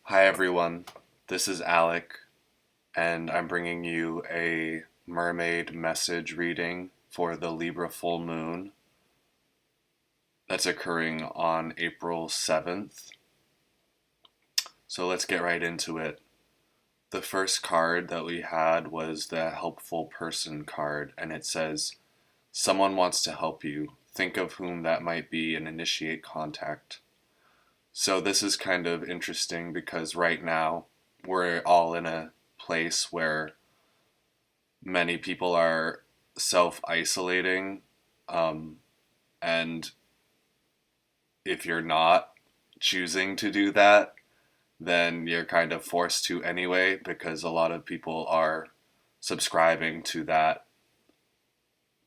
Hi everyone, this is Alec, and I'm bringing you a mermaid message reading for the Libra full moon that's occurring on April 7th. So let's get right into it. The first card that we had was the helpful person card, and it says, "Someone wants to help you. Think of whom that might be and initiate contact." So this is kind of interesting because right now we're all in a place where many people are self-isolating, um, and if you're not choosing to do that, then you're kind of forced to anyway because a lot of people are subscribing to that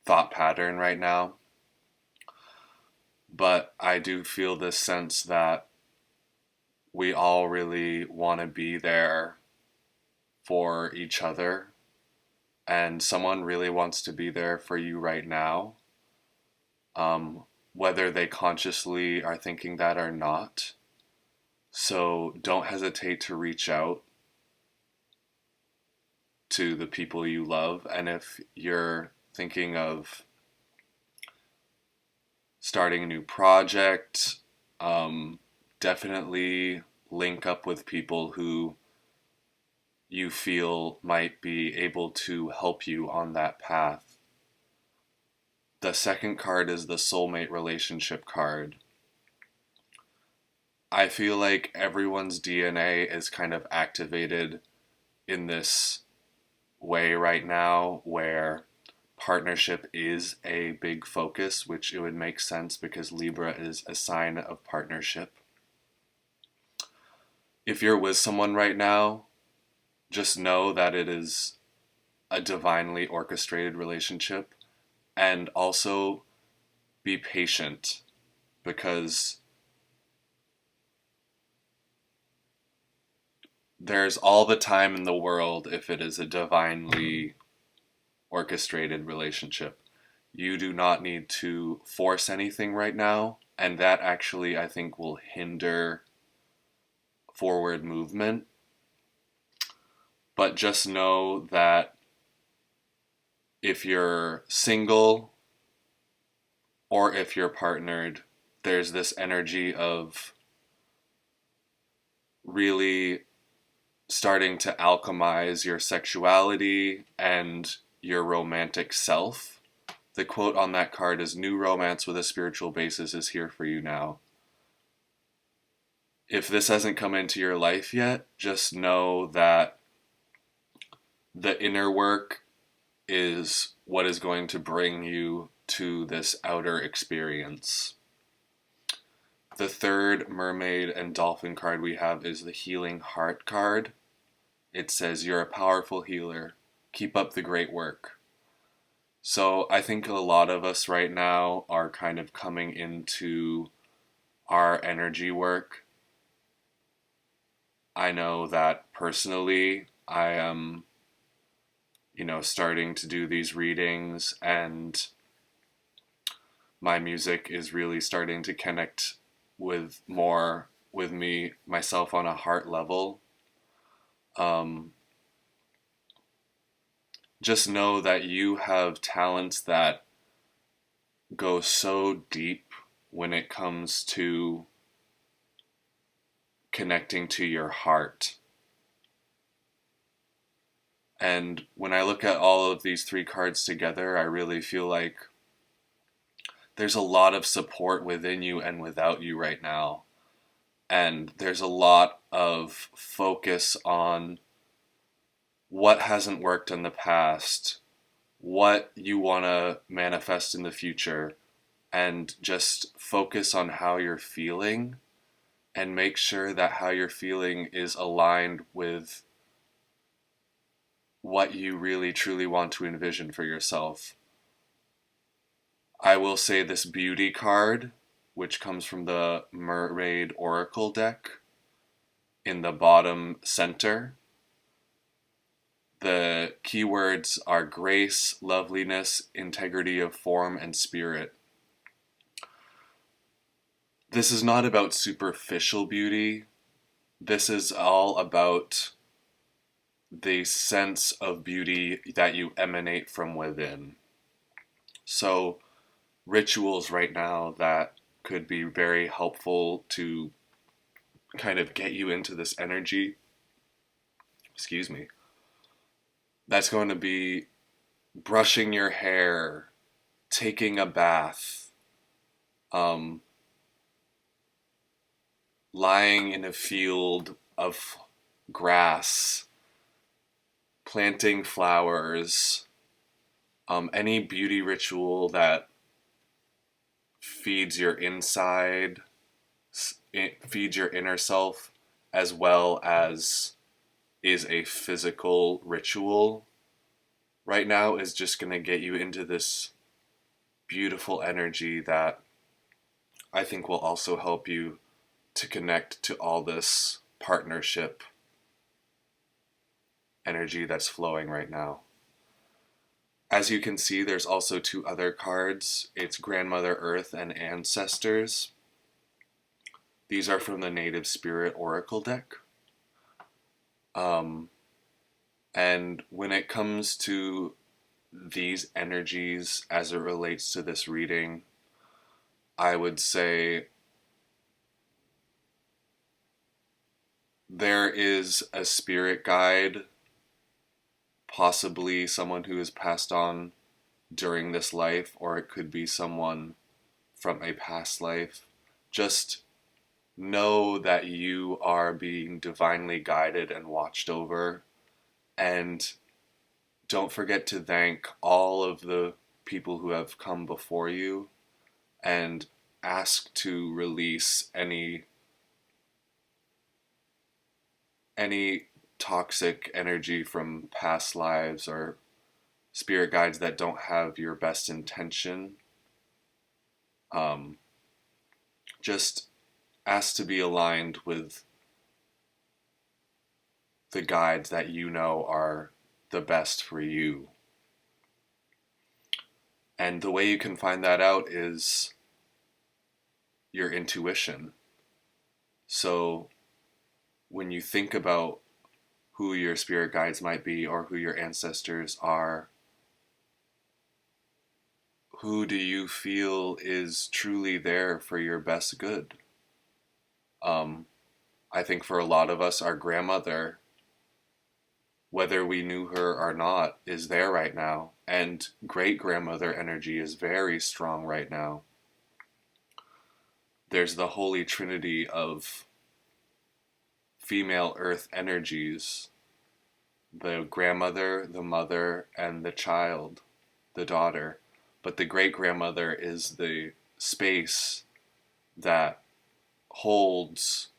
thought pattern right now. But I do feel this sense that we all really want to be there for each other, and someone really wants to be there for you right now, um, whether they consciously are thinking that or not. So don't hesitate to reach out to the people you love. And if you're thinking of starting a new project, definitely link up with people who you feel might be able to help you on that path. The second card is the soulmate relationship card. I feel like everyone's DNA is kind of activated in this way right now where partnership is a big focus, which it would make sense because Libra is a sign of partnership. If you're with someone right now, just know that it is a divinely orchestrated relationship, and also be patient because there's all the time in the world if it is a divinely orchestrated relationship. You do not need to force anything right now, and that actually, I think, will hinder forward movement. But just know that if you're single or if you're partnered, there's this energy of really starting to alchemize your sexuality and your romantic self. The quote on that card is, "New romance with a spiritual basis is here for you now." If this hasn't come into your life yet, just know that the inner work is what is going to bring you to this outer experience. The third mermaid and dolphin card we have is the healing heart card. It says, "You're a powerful healer. Keep up the great work." So I think a lot of us right now are kind of coming into our energy work. I know that personally I am, starting to do these readings, and my music is really starting to connect with me, myself on a heart level. Um, just know that you have talents that go so deep when it comes to connecting to your heart. And when I look at all of these three cards together, I really feel like there's a lot of support within you and without you right now. And there's a lot of focus on what hasn't worked in the past, what you want to manifest in the future, and just focus on how you're feeling and make sure that how you're feeling is aligned with what you really truly want to envision for yourself. I will say this beauty card, which comes from the Mermaid Oracle deck, in the bottom center. The keywords are grace, loveliness, integrity of form, and spirit. This is not about superficial beauty. This is all about the sense of beauty that you emanate from within. So, rituals right now that could be very helpful to kind of get you into this energy, excuse me, that's going to be brushing your hair, taking a bath, um, lying in a field of grass, planting flowers, any beauty ritual that feeds your inside, it feeds your inner self, as well as is a physical ritual right now, is just going to get you into this beautiful energy that I think will also help you to connect to all this partnership energy that's flowing right now. As you can see, there's also two other cards. It's Grandmother Earth and Ancestors. These are from the Native Spirit Oracle deck. Um, and when it comes to these energies as it relates to this reading, I would say there is a spirit guide, possibly someone who has passed on during this life, or it could be someone from a past life. Just know that you are being divinely guided and watched over, and don't forget to thank all of the people who have come before you, and ask to release any toxic energy from past lives or spirit guides that don't have your best intention. Um, just ask to be aligned with the guides that you know are the best for you. And the way you can find that out is your intuition. So when you think about who your spirit guides might be or who your ancestors are, who do you feel is truly there for your best good? Um, I think for a lot of us, our grandmother, whether we knew her or not, is there right now. And great grandmother energy is very strong right now. There's the holy trinity of female earth energies: the grandmother, the mother, and the child, the daughter. But the great grandmother is the space that holds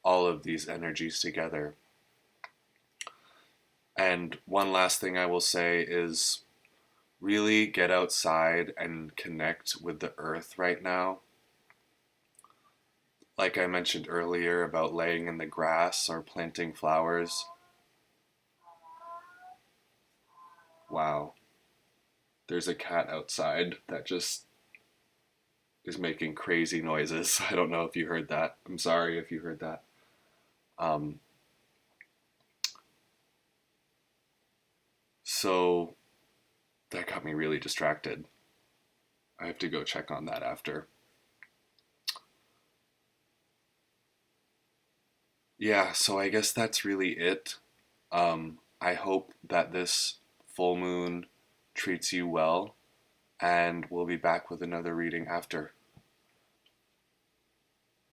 all of these energies together. And one last thing I will say is really get outside and connect with the earth right now. Like I mentioned earlier about laying in the grass or planting flowers. Wow, there's a cat outside that just is making crazy noises. I don't know if you heard that. I'm sorry if you heard that. Um, so that got me really distracted. I have to go check on that after. Yeah, so I guess that's really it. I hope that this full moon treats you well, and we'll be back with another reading after.